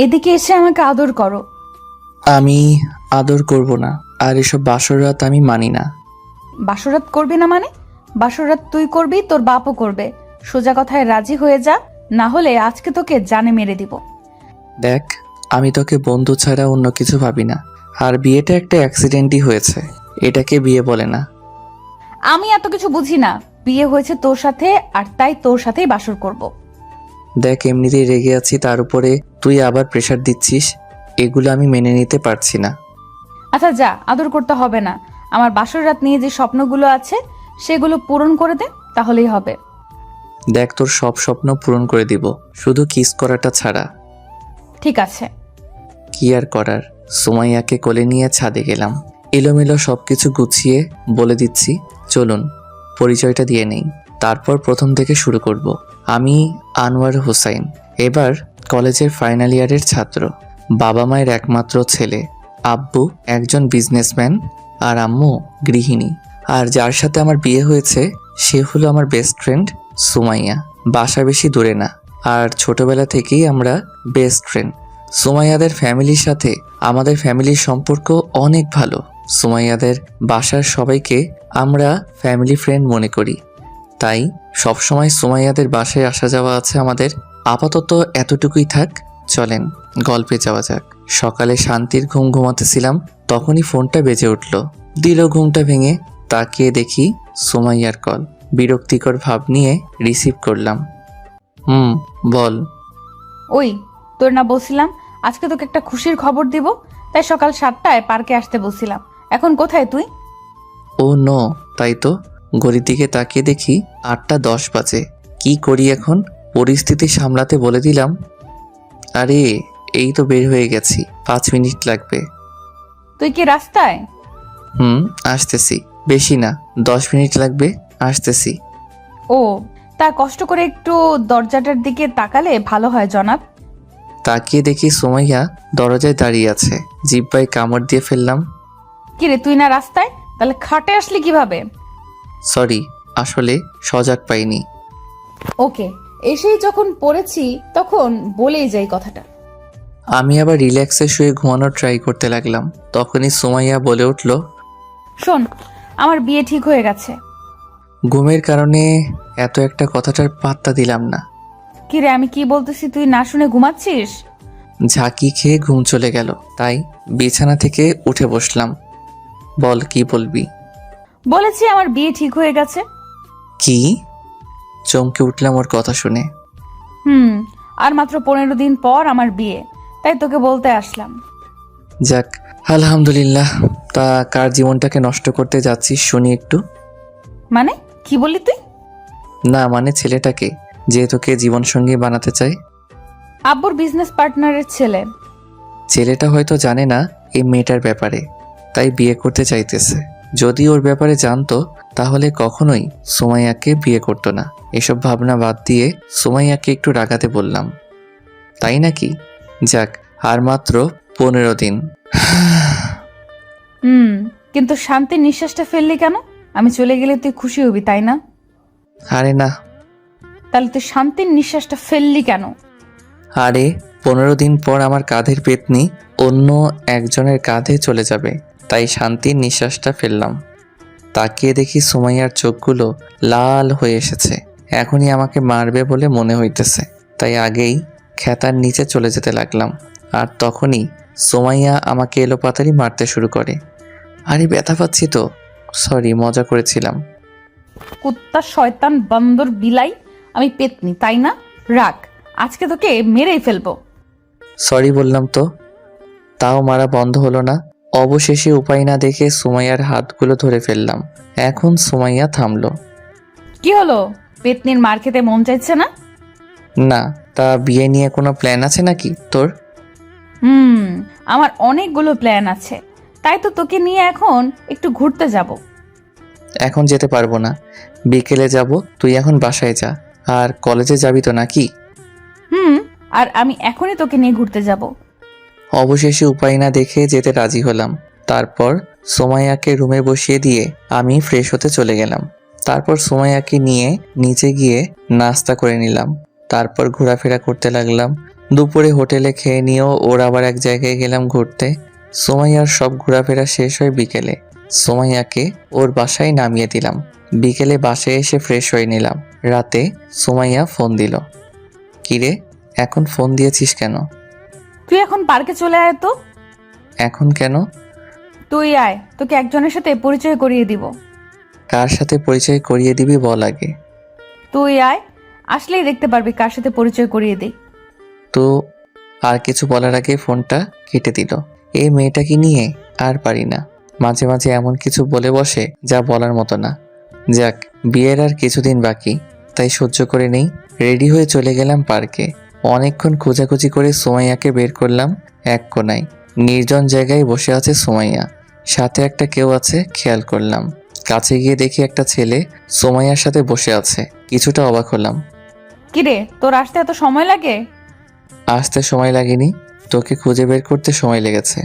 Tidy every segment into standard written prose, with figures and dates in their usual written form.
এদিকে এসে আমাকে আদর করো। আমি আদর করব না, আর এসব বাসর রাত আমি মানি না। বাসরাত করবি না মানে? বাসরাত তুই করবি, তোর বাপও করবে। সোজা কথায় রাজি হয়ে যা, না হলে আজকে তোকে জানে মেরে দিব। দেখ, আমি তোকে বন্ধু ছাড়া অন্য কিছু ভাবি না। আর বিয়েটা একটা অ্যাক্সিডেন্টই হয়েছে, এটাকে বিয়ে বলে না। আমি এত কিছু বুঝি না। বিয়ে হয়েছে তোর সাথে, আর তাই তোর সাথেই বাসর করব। দেখ, এমনিতেই রেগে আছি, তার উপরে তুই আবার প্রেশার দিচ্ছিস। এগুলো আমি মেনে নিতে পারছি না। আচ্ছা যা, আদর করতে হবে না। আমার বাসর রাত নিয়ে যে স্বপ্নগুলো আছে সেগুলো পূরণ করে দে, তাহলেই হবে। দেখ, তোর সব স্বপ্ন পূরণ করে দিব, শুধু কিস করাটা ছাড়া। ঠিক আছে। কি আর করার, সুমাইয়াকে কোলে নিয়ে ছাদে গেলাম। এলোমেলো সবকিছু গুছিয়ে বলে দিচ্ছি, চলুন পরিচয়টা দিয়ে নেই, তারপর প্রথম থেকে শুরু করব। আমি আনোয়ার হোসাইন, এবার কলেজের ফাইনাল ইয়ারের ছাত্র। বাবা মায়ের একমাত্র ছেলে। আব্বু একজন বিজনেসম্যান আর আম্মু গৃহিণী। আর যার সাথে আমার বিয়ে হয়েছে সে হলো আমার বেস্ট ফ্রেন্ড সুমাইয়া। বাসা বেশি দূরে না, আর ছোটবেলা থেকেই আমরা বেস্ট ফ্রেন্ড। সুমাইয়াদের ফ্যামিলির সাথে আমাদের ফ্যামিলির সম্পর্ক অনেক ভালো। সুমাইয়াদের বাসার সবাইকে আমরা ফ্যামিলি ফ্রেন্ড মনে করি, তাই সবসময় সুমাইয়াদের বাসায় আসা যাওয়া আছে আমাদের। আপাতত এতটুকুই থাক, চলেন গল্পে যাওয়া যাক। সকালে শান্তির ঘুম ঘুমাতেছিলাম, তখনই ফোনটা বেজে উঠল। দিল ঘুমটা ভেঙে, তাকিয়ে দেখি সুমাইয়ার কল। বিরক্তিকর ভাব নিয়ে রিসিভ করলাম। বল। ওই, তোর না বলছিলাম আজকে তোকে একটা খুশির খবর দিব, তাই সকাল 7টায় পার্কে আসতে বলছিলাম। এখন কোথায় তুই? ও নো, তাই তো। ঘড়ির দিকে তাকিয়ে দেখি 8টা 10 বাজে। কি করি এখন? পরিস্থিতি সামলাতে বলে দিলাম, আরে এই তো বের হয়ে গেছি, 5 মিনিট লাগবে। তুই কি রাস্তায়? আসতেছি। বেশি না, 10 মিনিট লাগবে, আসতেছি। ও, তা কষ্ট করে একটু দরজাটার দিকে তাকালে ভালো হয় জনাব। তাকিয়ে দেখি সুমাইয়া দরজায় দাঁড়িয়ে আছে। জিব্বায় কামড় দিয়ে ফেললাম। কিরে, তুই না রাস্তায়, তাহলে খাটে আসলি কিভাবে? সরি, আসলে সজাগ পাইনি। ওকে, এসেই যখন পড়েছি তখন বলেই যাই কথাটা। আমি আবার রিল্যাক্সে শুয়ে ঘুমানোর ট্রাই করতে লাগলাম। তখনই সুমাইয়া বলে উঠল, শোন, আমার বিয়ে ঠিক হয়ে গেছে। ঘুমের কারণে এত একটা কথাটার পাত্তা দিলাম না। কিরে, আমি কি বলতেছি তুই না শুনে ঘুমাচ্ছিস? ঝাঁকি খেয়ে ঘুম চলে গেল, তাই বিছানা থেকে উঠে বসলাম। বল, কি বলবি? বলেছি আমার বিয়ে ঠিক হয়ে গেছে। কি? চমকে উঠলাম ওর কথা শুনে। আর মাত্র 15 দিন পর আমার বিয়ে, তাই তোকে বলতে আসলাম। যাক, আলহামদুলিল্লাহ। তা কার জীবনটাকে নষ্ট করতে যাচ্ছিস শুনি একটু। মানে কি বললি তুই? না মানে ছেলেটাকে, যে তোকে জীবনসঙ্গী বানাতে চাই। আব্বুর বিজনেস পার্টনারের ছেলে। ছেলেটা হয়তো জানে না এই মেয়েটার ব্যাপারে, তাই বিয়ে করতে চাইতেছে। যদি ওর ব্যাপারে জানতো তাহলে কখনোই সুমাইয়াকে বিয়ে করতো না। এসব ভাবনা বাদ দিয়ে সুমাইয়াকে একটু রাগাতে বললাম। তাই নাকি? যাক, আর মাত্র 15 দিন। কিন্তু শান্তির নিঃশ্বাসটা ফেললি কেন? আমি চলে গেলে তুই খুশি হবি, তাই না? আরে না। তাহলে তুই শান্তির নিঃশ্বাসটা ফেললি কেন? আরে 15 দিন পর আমার কাঁধের পেতনি অন্য একজনের কাঁধে চলে যাবে, তাই শান্তির নিঃশ্বাসটা ফেললাম। তাকিয়ে দেখি সুমাইয়ার চোখগুলো লাল হয়ে এসেছে। এখনই আমাকে মারবে বলে মনে হইতেছে, তাই আগেই খেতার নিচে চলে যেতে লাগলাম। আর তখনই সুমাইয়া আমাকে এলোপাতাড়ি মারতে শুরু করে। আরে ব্যথা পাচ্ছি তো। সরি, মজা করেছিলাম। কুত্তা, শয়তান, বান্দর, বিলাই, আমি পেতনি, তাই না? রাখ, আজকে তোকে মেরেই ফেলবো। সরি বললাম তো, তাও মারা বন্ধ হলো না। অবশেষে উপায় না দেখে সুমাইয়ার হাতগুলো ধরে ফেললাম। এখন সুমাইয়া থামলো। কি হলো? পেতনির মার খেতে মন চাইছে না? না, তা বিয়ে নিয়ে কোনো প্ল্যান আছে নাকি তোর? আমার অনেকগুলো প্ল্যান আছে, তাই তো তোকে নিয়ে এখন একটু ঘুরতে যাব। এখন যেতে পারবো না, বিকেলে যাব। তুই এখন বাসায় যা। আর কলেজে যাবি তো নাকি? আর আমি এখনই তোকে নিয়ে ঘুরতে যাব। অবশেষে উপায় না দেখে যেতে রাজি হলাম। তারপর সুমাইয়াকে রুমে বসিয়ে দিয়ে আমি ফ্রেশ হতে চলে গেলাম। তারপর সুমাইয়াকে নিয়ে নিচে গিয়ে নাস্তা করে নিলাম। তারপর ঘোরাফেরা করতে লাগলাম। দুপুরে হোটেলে খেয়ে নিয়েও ওর আবার এক জায়গায় গেলাম ঘুরতে। সোমাইয়ার সব ঘোরাফেরা শেষ হয় বিকেলে। সোমাইয়াকে ওর বাসায় নামিয়ে দিলাম। বিকেলে বাসায় এসে ফ্রেশ হয়ে নিলাম। রাতে সোমাইয়া ফোন দিল। কিরে, এখন ফোন দিয়েছিস কেন? তুই এখন পার্কে চলে আয় তো। এখন কেন? তুই আয়, তোকে একজনের সাথে পরিচয় করিয়ে দিব। কার সাথে পরিচয় করিয়ে দিবি বল আগে। তুই আয়, আসলেই দেখতে পারবি কার সাথে পরিচয় করিয়ে দিই। তো আর কিছু বলার আগে ফোনটা কেটে দিল। এই মেয়েটাকে নিয়ে আর পারি না। মাঝে মাঝে এমন কিছু বলে বসে যা বলার মতো না। যাক, বিয়ের আর কিছুদিন বাকি, তাই সহ্য করে নেই। রেডি হয়ে চলে গেলাম পার্কে। অনেকক্ষণ খোঁজাখুঁজি করে সোমাইয়াকে বের করলাম এক কোনায়। নির্জন জায়গায় বসে আছে সোমাইয়া, সাথে একটা কেউ আছে খেয়াল করলাম। কাছে গিয়ে দেখি একটা ছেলে সোমাইয়ার সাথে বসে আছে। কিছুটা অবাক হলাম। কিরে, তোর আসতে এত সময় লাগে? আসতে সময় লাগেনি, তোকে খুঁজে বের করতে সময় লেগেছে।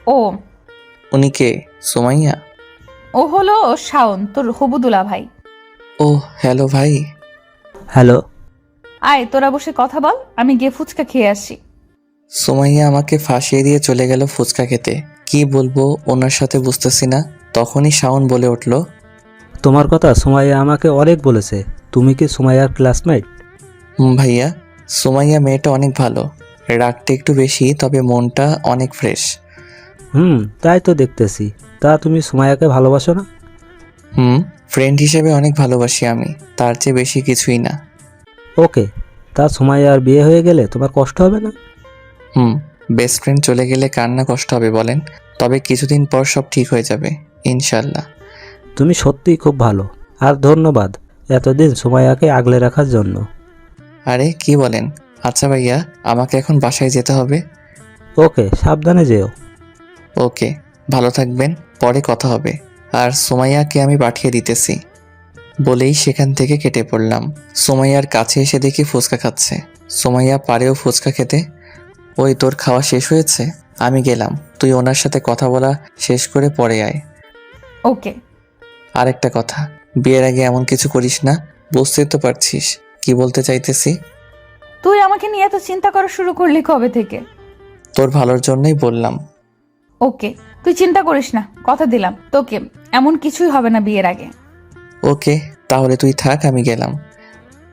ও, উনি কে? সোমাইয়া? ও হলো শাওন, তোর হবুদুলা ভাই। ও হ্যালো ভাই। হ্যালো। আয়, তোরা বসে কথা বল, আমি গিয়ে ফুচকা খেয়ে আসি। সোমাইয়া আমাকে ফাঁসিয়ে দিয়ে চলে গেল ফুচকা খেতে। কি বলবো ওনার সাথে বুঝতেছি না। তখনই শাওন বলে উঠল, তোমার কথা সুমাইয়া আমাকে অনেক বলেছে। তুমি কি সুমাইয়ার ক্লাসমেট? ভাইয়া, সোমাইয়া মেয়েটা অনেক ভালো। রাগটা একটু বেশি, তবে মনটা অনেক ফ্রেশ। তাই তো দেখতেছি। তা তুমি সুমাইয়াকে ভালোবাসো না? ফ্রেন্ড হিসেবে অনেক ভালোবাসি আমি, তার চেয়ে বেশি কিছুই না। ওকে। তা সুমাইয়ার বিয়ে হয়ে গেলে তোমার কষ্ট হবে না? বেস্ট ফ্রেন্ড চলে গেলে কার না কষ্ট হবে বলেন। তবে কিছুদিন পর সব ঠিক হয়ে যাবে ইনশাল্লাহ। তুমি সত্যিই খুব ভালো। আর ধন্যবাদ এতদিন সুমাইয়াকে আগলে রাখার জন্য। আরে কি বলেন। আচ্ছা ভাইয়া, আমাকে এখন বাসায় যেতে হবে। ওকে, সাবধানে যেও। ওকে, ভালো থাকবেন, পরে কথা হবে। আর সোমাইয়াকে আমি পাঠিয়ে দিতেছি। বলেই সেখান থেকে কেটে পড়লাম। সোমাইয়ার কাছে এসে দেখি ফুচকা খাচ্ছে। সোমাইয়া পারেও ফুচকা খেতে। ওই তোর খাওয়া শেষ হয়েছে, আমি গেলাম। তুই ওনার সাথে কথা বলা শেষ করে পরে আয়। ওকে। আরেকটা কথা, বিয়ের আগে এমন কিছু করিস না। বুঝতেই তো পারছিস কি বলতে চাইতেছি। তুই আমাকে নিয়ে এত চিন্তা করা শুরু করলি কবে থেকে? তোর ভালোর জন্যই বললাম। ওকে, তুই চিন্তা করিস না, কথা দিলাম তোকে এমন কিছুই হবে না বিয়ের আগে। ওকে, তাহলে তুই থাক, আমি গেলাম।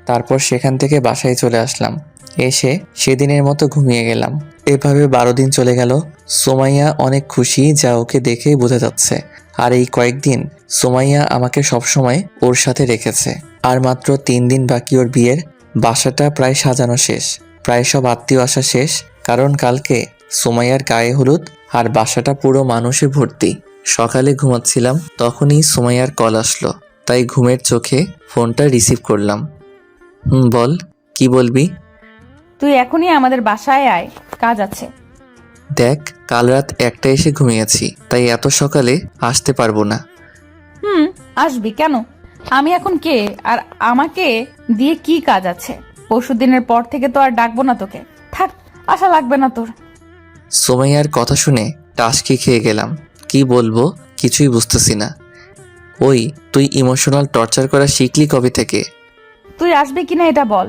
তারপর সেখান থেকে বাসায় চলে আসলাম। এসে সেদিনের মতো ঘুমিয়ে গেলাম। এভাবে 12 দিন চলে গেল। সোমাইয়া অনেক খুশি, যা ওকে দেখেই বোঝা যাচ্ছে। আর এই কয়েকদিন সোমাইয়া আমাকে সবসময় ওর সাথে রেখেছে। আর মাত্র 3 দিন বাকি ওর বিয়ের। বাসাটা প্রায় সাজানো শেষ, প্রায় সব আত্মীয় আসা শেষ। কারণ কালকে সোমাইয়ার গায়ে হলুদ, আর বাসাটা পুরো মানুষে ভর্তি। সকালে ঘুমাচ্ছিলাম, তখনই সোমাইয়ার কল আসলো। তাই ঘুমের চোখে ফোনটা রিসিভ করলাম। বল, কি বলবি? তুই এখনই আমাদের বাসায় আয়, কাজ আছে। দেখ, কাল রাত 1টায় এসে ঘুমিয়েছি, তাই এত সকালে আসতে পারবো না। আসবি কেন? আমি এখন কে, আর আমাকে দিয়ে কি কাজ আছে? পরশুদিনের পর থেকে তো আর ডাকবো না তোকে। থাক, আশা লাগবে না তোর। সোমাইয়ার কথা শুনে টাসকি খেয়ে গেলাম। কি বলবো কিছুই বুঝতেছি না। ওই, তুই ইমোশনাল টর্চার করা শিখলি কবে থেকে? তুই আসবি কিনা এটা বল।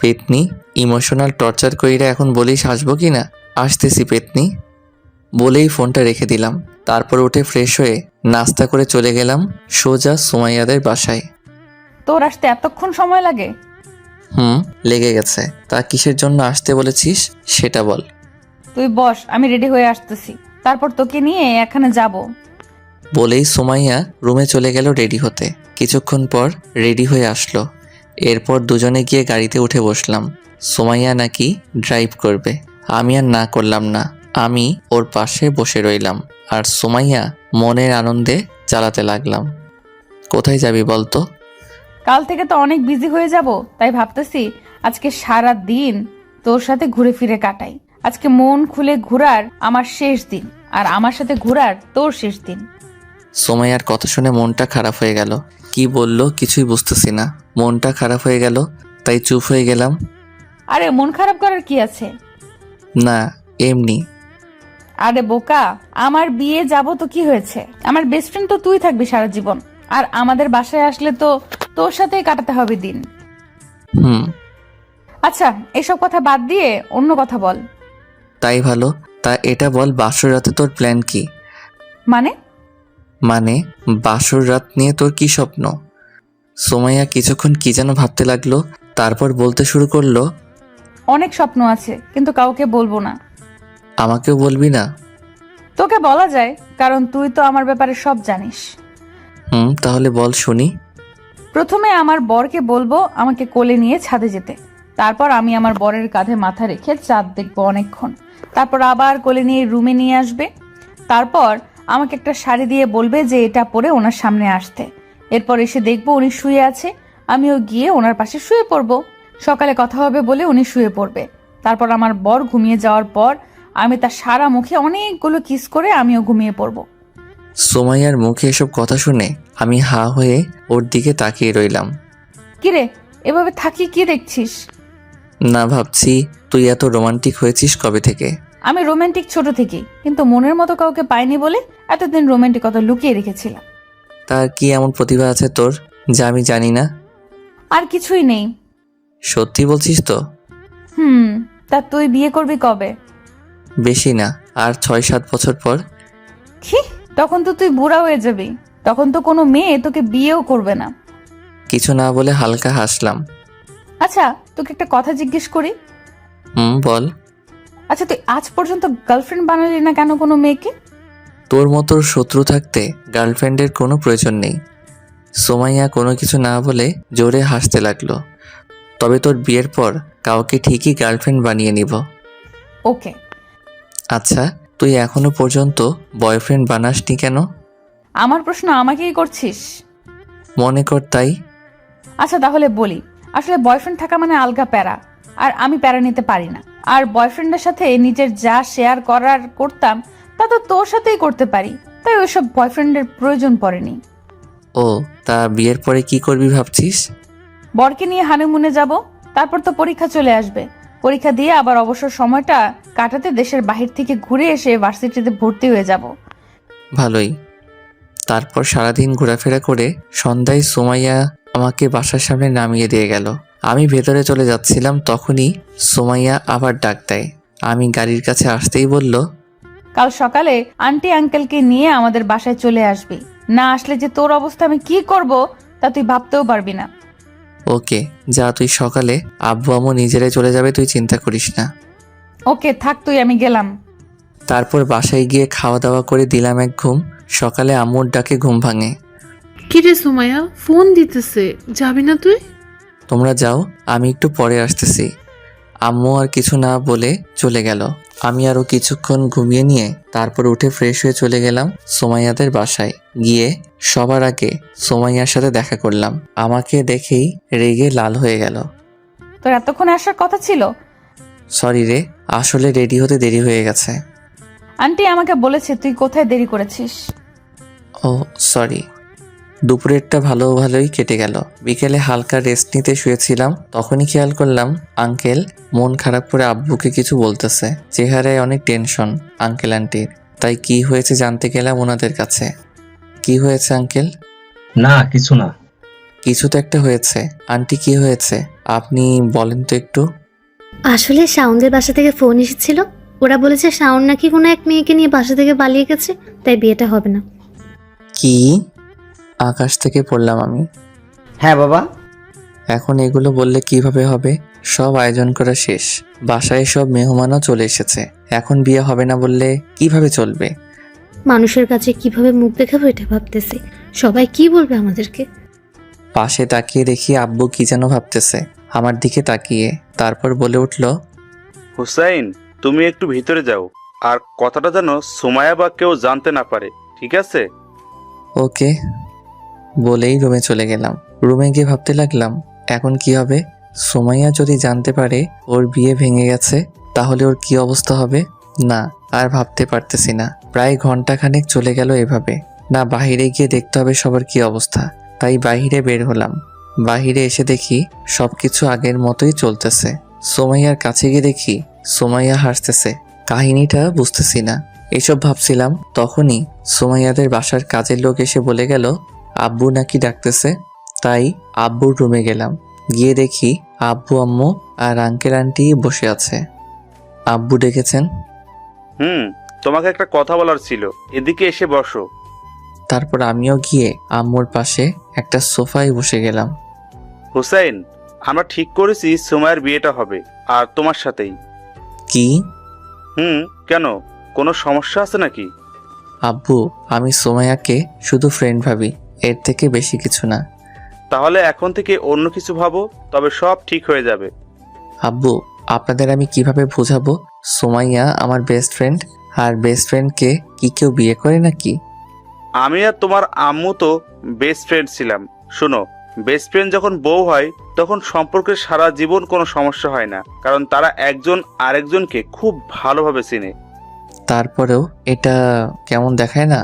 পেতনি, ইমোশনাল টর্চার কইরা এখন বলিস আসবো কিনা? আসতেছি পেতনি। বলেই ফোনটা রেখে দিলাম। তারপর উঠে ফ্রেশ হয়ে নাস্তা করে চলে গেলাম সোজা সুমাইয়াদের বাসায়। তোর আসতে এতক্ষণ সময় লাগে? লেগে গেছে। তা কিসের জন্য আসতে বলেছিস সেটা বল। তুই বস, আমি রেডি হয়ে আসতেছি, তারপর তোকে নিয়ে এখানে যাব। বলেই সুমাইয়া রুমে চলে গেল রেডি হতে। কিছুক্ষণ পর রেডি হয়ে আসলো। এরপর দুজনে গিয়ে গাড়িতে উঠে বসলাম। সুমাইয়া নাকি ড্রাইভ করবে। আমি আর না করলাম না। আমি ওর পাশে বসে রইলাম, আর সুমাইয়া মনের আনন্দে চালাতে লাগলাম। কোথায় যাবি বলতো? কাল থেকে তো অনেক বিজি হয়ে যাব, তাই ভাবতেছি আজকে সারা দিন তোর সাথে ঘুরে ফিরে কাটাই। আজকে মন খুলে ঘোরার আমার শেষ দিন, আর আমার সাথে ঘোরার তোর শেষ দিন। সুমাইয়ার কথা শুনে মনটা খারাপ হয়ে গেল। কি বললো কিছুই বুঝতেছি না। মনটা খারাপ হয়ে গেল, তাই চুপ হয়ে গেলাম। আরে মন খারাপ করার কি আছে? না, এমনি। আরে বোকা, আমার বিয়ে যাব তো কি হয়েছে? আমার বেস্ট ফ্রেন্ড তো তুই থাকবি সারা জীবন, আর আমাদের বাসায় আসলে তো তোর সাথেই কাটাতে হবে দিন। হুম আচ্ছা, এসব কথা বাদ দিয়ে অন্য কথা বল। তাই ভালো। তা এটা বল, বাসর রাতে তোর প্ল্যান কি? মানে? মানে বাসর রাত নিয়ে তোর কি স্বপ্ন? সোমাইয়া কিছুক্ষণ কি যেন ভাবতে লাগলো, তারপর বলতে শুরু করলো, অনেক স্বপ্ন আছে, কিন্তু কাউকে বলবো না। আমাকেও বলবি না? তোকে বলা যায়, কারণ তুই তো আমার ব্যাপারে সব জানিস। তাহলে বল শুনি। প্রথমে আমার বরকে বলবো আমাকে কোলে নিয়ে ছাদে যেতে। তারপর আমি আমার বরের কাঁধে মাথা রেখে চাঁদ দেখবো অনেকক্ষণ। তারপর আবার কোলে নিয়ে রুমে নিয়ে আসবে। তারপর আমাকে একটা শাড়ি দিয়ে বলবে যে এটা পরে ওনার সামনে আসতে। এরপর এসে দেখবো উনি শুয়ে আছে, আমিও গিয়ে ওনার পাশে শুয়ে পড়বো। সকালে কথা হবে বলে উনি শুয়ে পড়বে। তারপর আমার বর ঘুমিয়ে যাওয়ার পর আমি তার সারা মুখে অনেকগুলো কিস করে আমিও ঘুমিয়ে পড়বো। সোমাইয়ার মুখে এসব কথা শুনে আমি হা হয়ে ওর দিকে তাকিয়ে রইলাম। কিরে, এভাবে থাকি কি দেখছিস? না, ভাবছি তুই এত রোমান্টিক হয়েছিস কবে থেকে? আমি রোমান্টিক ছোট থেকেই, কিন্তু মনের মতো কাউকে পাইনি বলে এতদিন রোমান্টিকতা লুকিয়ে রেখেছিলাম। তার কি এমন প্রতিভা আছে তোর যা আমি জানি না? আর কিছুই নেই। সত্যি বলছিস তো? তা তুই বিয়ে করবি কবে? বেশি না, আর 6-7 বছর পর। কি? তখন তো তুই বুড়া হয়ে যাবি। তখন তো কোনো মেয়ে তোকে বিয়েও করবে না। কিছু না বলে হালকা হাসলাম। আচ্ছা, তোকে একটা কথা জিজ্ঞেস করি। বল। আচ্ছা, তুই আজ পর্যন্ত গার্লফ্রেন্ড বানালি না কেন কোনো মেয়েকে? তোর মতো শত্রু থাকতে গার্লফ্রেন্ডের কোনো প্রয়োজন নেই। সোমাইয়া কোনো কিছু না বলে জোরে হাসতে লাগলো। তবে তোর বিয়ের পর কাউকে ঠিকই গার্লফ্রেন্ড বানিয়ে নিব। ওকে। আচ্ছা, তুই এখনো পর্যন্ত বয়ফ্রেন্ড বানাসনি কেন? আমার প্রশ্ন আমাকেই করছিস? মনে কর তাই। আচ্ছা তাহলে বলি, আসলে বয়ফ্রেন্ড থাকা মানে আলগা প্যারা, আর আমি প্যারা নিতে পারি না। আর বয়ফ্রেন্ডের সাথে নিজের যা শেয়ার করতাম তা তো তোর সাথেই করতে পারি, তাই ওইসব বয়ফ্রেন্ডের প্রয়োজন পড়েনি। ও, তা বিয়ের পরে কি করবি ভাবছিস? বরকে নিয়ে হানিমুনে যাব, তারপর তো পরীক্ষা চলে আসবে। পরীক্ষা দিয়ে আবার অবসর সময়টা কাটাতে দেশের বাহির থেকে ঘুরে এসে ভার্সিটিতে ভর্তি হয়ে যাব। ভালোই। তারপর সারাদিন ঘোরাফেরা করে সন্ধ্যায় সোমাইয়া আমাকে বাসার সামনে নামিয়ে দিয়ে গেল। আমি ভেতরে চলে যাচ্ছিলাম, তখনই সোমাইয়া আবার ডাক দেয়। আমি গাড়ির কাছে আসতেই বলল, কাল সকালে আন্টি আঙ্কেলকে নিয়ে আমাদের বাসায় চলে আসবি। না আসলে যে তোর অবস্থা আমি কি করব তা তুই ভাবতেও পারবি না। ওকে, যা, তুই সকালে আব্বু আম্মু নিজেরাই চলে যাবে, তুই চিন্তা করিস না। ওকে থাক তুই, আমি গেলাম। তারপর বাসায় গিয়ে খাওয়া দাওয়া করে দিলাম এক ঘুম। সকালে আম্মুর ডাকে ঘুম ভাঙে। কিরে সুমাইয়া, ফোন দিতেছে, যাবি না তুই? তোমরা যাও, আমি একটু পরে আসতেছি। আম্মু আর কিছু না বলে চলে গেল। আমি আরও কিছুক্ষণ ঘুমিয়ে নিয়ে তারপর উঠে ফ্রেশ হয়ে চলে গেলাম সোমাইয়াদের বাসায়। গিয়ে সবার আগে সোমাইয়ার সাথে দেখা করলাম। আমাকে দেখেই রেগে লাল হয়ে গেল। তোর এতক্ষণ আসার কথা ছিল। সরি রে, আসলে রেডি হতে দেরি হয়ে গেছে। আন্টি আমাকে বলেছে তুই কোথায় দেরি করেছিস। ও সরি। দুপুরেরটা ভালোই কেটে গেল। বিকেলে হালকা রেস্ট নিতে শুয়েছিলাম, তখনই খেয়াল করলাম আঙ্কেল মন খারাপ করে আব্বুকে কিছু বলতেছে। চেহারায় অনেক টেনশন আঙ্কেল আন্টির। তাই কি হয়েছে জানতে গেলাম ওনাদের কাছে। কি হয়েছে আঙ্কেল? না কিছু না। কিছু তো একটা হয়েছে। আন্টি কি হয়েছে আপনি বলেন তো একটু। আসলে শাওনদের বাসা থেকে ফোন এসেছিল। ওরা বলেছে শাওন নাকি কোনো এক মেয়েকে নিয়ে বাসা থেকে পালিয়ে গেছে, তাই বিয়েটা হবে না। কি? আকাশ থেকে পড়লাম আমি। হ্যাঁ বাবা। এখন এগুলো বললে কিভাবে হবে? সব আয়োজন করা শেষ, বাসায় সব মেহমানও চলে এসেছে। এখন বিয়ে হবে না বললে কিভাবে চলবে? মানুষের কাছে কিভাবে মুখ দেখাবো এটা ভাবতেছি। সবাই কি বলবে আমাদেরকে? পাশে তাকিয়ে দেখি আব্বু কি যেন ভাবতেছে আমার দিকে তাকিয়ে। তারপর বলে উঠল, হুসাইন, তুমি একটু ভিতরে যাও, আর কথাটা যেন সুমাইয়া বা কেউ জানতে না পারে, ঠিক আছে? ওকে বলেই রুমে চলে গেলাম। রুমে গিয়ে ভাবতে লাগলাম এখন কি হবে। সোমাইয়া যদি জানতে পারে ওর বিয়ে ভেঙে গেছে, তাহলে ওর কি অবস্থা হবে। না, আর ভাবতে পারতেছি না। প্রায় ঘন্টাখানেক চলে গেল এভাবে। না, বাহিরে গিয়ে দেখতে হবে সবার কি অবস্থা। তাই বাহিরে বের হলাম। বাহিরে এসে দেখি সবকিছু আগের মতোই চলতেছে। সোমাইয়ার কাছে গিয়ে দেখি সোমাইয়া হাসতেছে। কাহিনীটা বুঝতেছি না। এসব ভাবছিলাম, তখনই সোমাইয়াদের বাসার কাজের লোক এসে বলে গেল আব্বু নাকি ডাকতেছে। তাই আব্বুর রুমে গেলাম। গিয়ে দেখি আব্বু আম্মু আর আঙ্কেল আন্টি বসে আছে। আব্বু ডেকেছেন। তোমাকে একটা কথা বলার ছিল, এদিকে এসে বসো। তারপর আমিও গিয়ে আম্মুর পাশে একটা সোফায় বসে গেলাম। হুসাইন, আমরা ঠিক করেছি সুমাইয়ার বিয়েটা হবে, আর তোমার সাথেই। কি? কেন, কোনো সমস্যা আছে নাকি? আব্বু, আমি সোমাইয়াকে শুধু ফ্রেন্ড ভাবি, এর থেকে বেশি কিছু না। তাহলে এখন থেকে অন্য কিছু ভাবো, তবে সব ঠিক হয়ে যাবে। আব্বু, আপনাদের আমি কিভাবে বোঝাবো সোমাইয়া আমার বেস্ট ফ্রেন্ড, আর বেস্ট ফ্রেন্ডকে কি কেউ বিয়ে করে নাকি? আমি আর তোমার আম্মু তো বেস্ট ফ্রেন্ড ছিলাম। শোনো, বেস্ট ফ্রেন্ড যখন বউ হয় তখন সম্পর্কের সারা জীবন কোনো সমস্যা হয় না, কারণ তারা একজন আরেকজনকে খুব ভালোভাবে চেনে। তারপরেও এটা কেমন দেখায় না?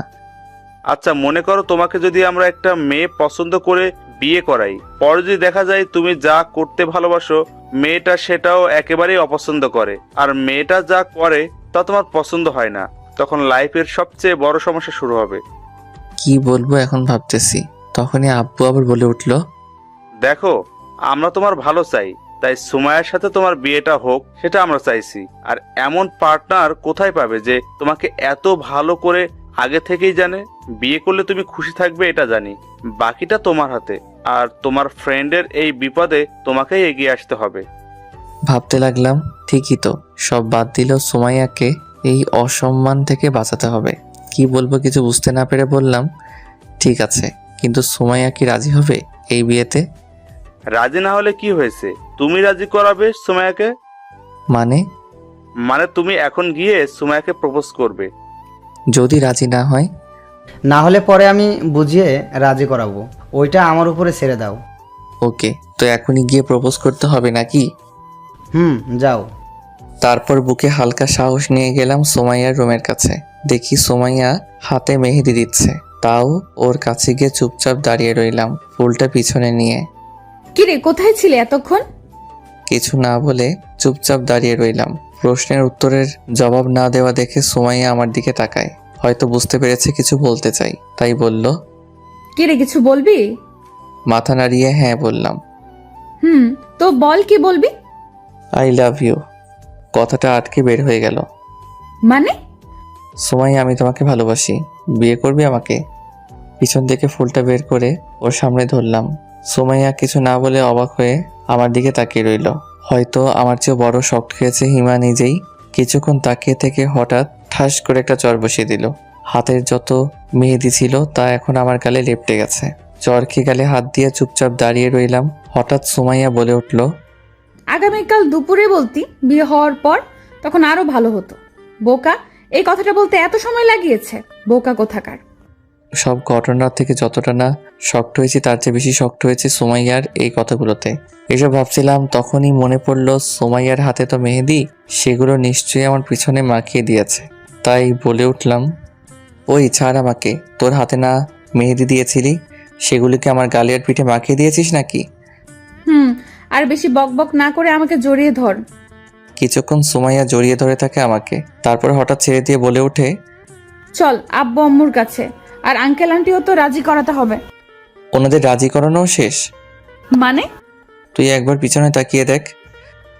আচ্ছা, মনে করো তোমাকে যদি আমরা একটা মেয়ে পছন্দ করে বিয়ে করাই, পরে যদি দেখা যায় তুমি যা করতে ভালোবাসো মেয়েটা সেটাও একেবারেই অপছন্দ করে, আর মেয়েটা যা করে তা তোমার পছন্দ হয় না, তখন লাইফের সবচেয়ে বড় সমস্যা শুরু হবে। কি বলবো এখন ভাবতেছি। তখনই আব্বু আবার বলে উঠল, দেখো, আমরা তোমার ভালো চাই, তাই সুমাইয়ার সাথে তোমার বিয়েটা হোক সেটা আমরা চাইছি। আর এমন পার্টনার কোথায় পাবে যে তোমাকে এত ভালো করে আগে থেকেই জানে? বিয়ে করলে তুমি খুশি থাকবে এটা জানি, বাকিটা তোমার হাতে। আর তোমার ফ্রেন্ডের এই বিপদে তোমাকেই এগিয়ে আসতে হবে। ভাবতে লাগলাম ঠিকই তো, সব বাদ দিলেও সোমাইয়াকে এই অসম্মান থেকে বাঁচাতে হবে। কি বলবো কিছু বুঝতে না পেরে বললাম, ঠিক আছে, কিন্তু সোমাইয়া কি রাজি হবে এই বিয়েতে? রাজি না হলে কি হয়েছে, তুমি রাজি করাবে সুমাইয়াকে। মানে তুমি এখন গিয়ে সুমাইয়াকে প্রপোজ করবে। যদি রাজি না হয়? না হলে পরে আমি বুঝিয়ে রাজি করাবো, ওইটা আমার উপরে ছেড়ে দাও। ওকে, তো এখনই গিয়ে প্রপোজ করতে হবে নাকি? যাও। তারপর বুকে হালকা সাহস নিয়ে গেলাম সোমাইয়ার রুমের কাছে। দেখি সোমাইয়া হাতে মেহেদি দিচ্ছে, তাও ওর কাছে গিয়ে চুপচাপ দাঁড়িয়ে রইলাম, ফুলটা পিছনে নিয়ে। কিরে, কোথায় ছিলে এতক্ষণ? কিছু না বলে চুপচাপ দাঁড়িয়ে রইলাম। প্রশ্নের উত্তরের জবাব না দেওয়া দেখে সোমাইয়া আমার দিকে তাকায়, হয়তো বুঝতে পেরেছে কিছু বলতে চাই, তাই বলল, কিরে, কিছু বলবি? মাথা নাড়িয়ে হ্যাঁ বললাম। তো বল, কি বলবি? I love you. কথাটা আটকে বের হয়ে গেল। মানে? সোমাইয়া, আমি তোমাকে ভালোবাসি, বিয়ে করবি আমাকে? পিছন থেকে ফুলটা বের করে ওর সামনে ধরলাম। সোমাইয়া কিছু না বলে অবাক হয়ে আমার দিকে তাকিয়ে রইল। হয়তো আমার চেয়ে বড় শক খেয়েছে হিমা নিজেই। কিছুক্ষণ তাকিয়ে থেকে হঠাৎ ঠাস করে একটা চর বসিয়ে দিল। হাতের যত মেহেদি ছিল তা এখন আমার গালে লেপটে গেছে। চর খেয়ে গালে হাত দিয়ে চুপচাপ দাঁড়িয়ে রইলাম। হঠাৎ সোমাইয়া বলে উঠল, আগামীকাল দুপুরে বলতি বিয়ে হওয়ার পর, তখন আরো ভালো হতো। বোকা, এই কথাটা বলতে এত সময় লাগিয়েছে, বোকা কোথাকার। সব ঘটনার থেকে যতটা না শক্ত হয়েছি তার চেয়ে বেশি শক্ত হয়েছে সোমাইয়ার এই কথাগুলোতে। এসব ভাবছিলাম, তখনই মনে পড়ল সোমাইয়ার হাতে তো মেহেদি, সেগুলো নিশ্চয়ই আমার পিছনে মাখিয়ে দিয়েছে। তাই বলে উঠলাম, ওই ছাড় আমাকে, তোর হাতে না মেহেদি দিয়েছিলি, সেগুলিকে আমার গালে আর পিঠে মাখিয়ে দিয়েছিস নাকি? আর বেশি বকবক না করে আমাকে জড়িয়ে ধর। কিছুক্ষণ সোমাইয়া জড়িয়ে ধরে থাকে আমাকে, তারপর হঠাৎ ছেড়ে দিয়ে বলে ওঠে, চল আব্বু আম্মুর কাছে, আর আঙ্কেল আন্টিও তো রাজি করাতে হবে। ওনাদের রাজি করানো শেষ? মানে? তুই একবার পিছনে তাকিয়ে দেখ।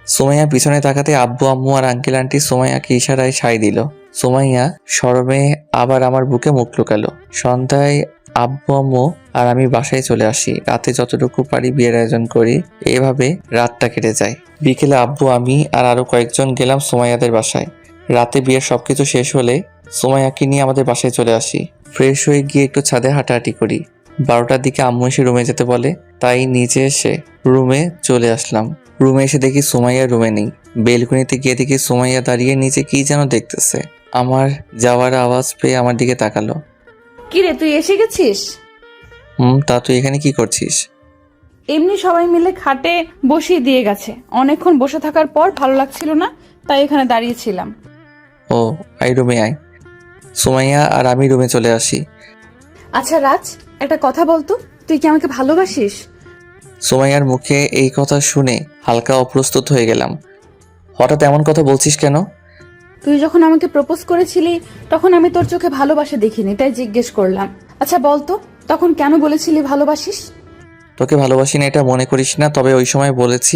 সোমাইয়া পিছনে তাকাতে আব্বু আম্মু আর আঙ্কেল আন্টি সোমাইয়াকে ইশারায় সাই দিল। সোমাইয়া শরমে আবার আমার বুকে মুখ লুকালো। সন্ধ্যায় আব্বু আম্মু আর আমি বাসায় চলে আসি। রাতে যতটুকু পারি বিয়ের আয়োজন করি, এভাবে রাতটা কেটে যায়। বিকেলে আব্বু, আমি আর আরো কয়েকজন গেলাম সোমাইয়াদের বাসায়। রাতে বিয়ের সবকিছু শেষ হলে সোমাইয়াকে নিয়ে আমাদের বাসায় চলে আসি। ফ্রেশ হয়ে গিয়ে একটু ছাদে হাঁটাহাঁটি করি। 12টার দিকে আম্মু এসে রুমে যেতে বলে, তাই নিচে এসে রুমে চলে আসলাম। রুমে এসে দেখি সোমাইয়া রুমে নেই। বেলকনিতে গিয়ে দেখি সোমাইয়া দাঁড়িয়ে নিচে কি যেন দেখতেছে। আমার যাওয়ার আওয়াজ পেয়ে আমার দিকে তাকালো। কিরে, তুই এসে গেছিস? তা তুই এখানে কি করছিস? এমনি সবাই মিলে খাটে বসিয়ে দিয়ে গেছে, অনেকক্ষণ বসে থাকার পর ভালো লাগছিল না, তাই এখানে দাঁড়িয়েছিলাম। ও, আই রুমে আয়। সোমাইয়া আর আমি রুমে চলে আসি। আচ্ছা রাজ, একটা কথা বলতো, তুই কি আমাকে ভালোবাসিস? সোমাইয়ার মুখে এই কথা শুনে হালকা অপ্রস্তুত হয়ে গেলাম। হঠাৎ এমন কথা বলছিস কেন? তুই যখন আমাকে প্রপোজ করেছিলি তখন আমি তোর চোখে ভালোবাসা দেখিনি, তাই জিজ্ঞেস করলাম। আচ্ছা বলতো, তখন কেন বলেছিলি ভালোবাসিস? তোকে ভালোবাসি না এটা মনে করিস না, তবে ওই সময় বলেছি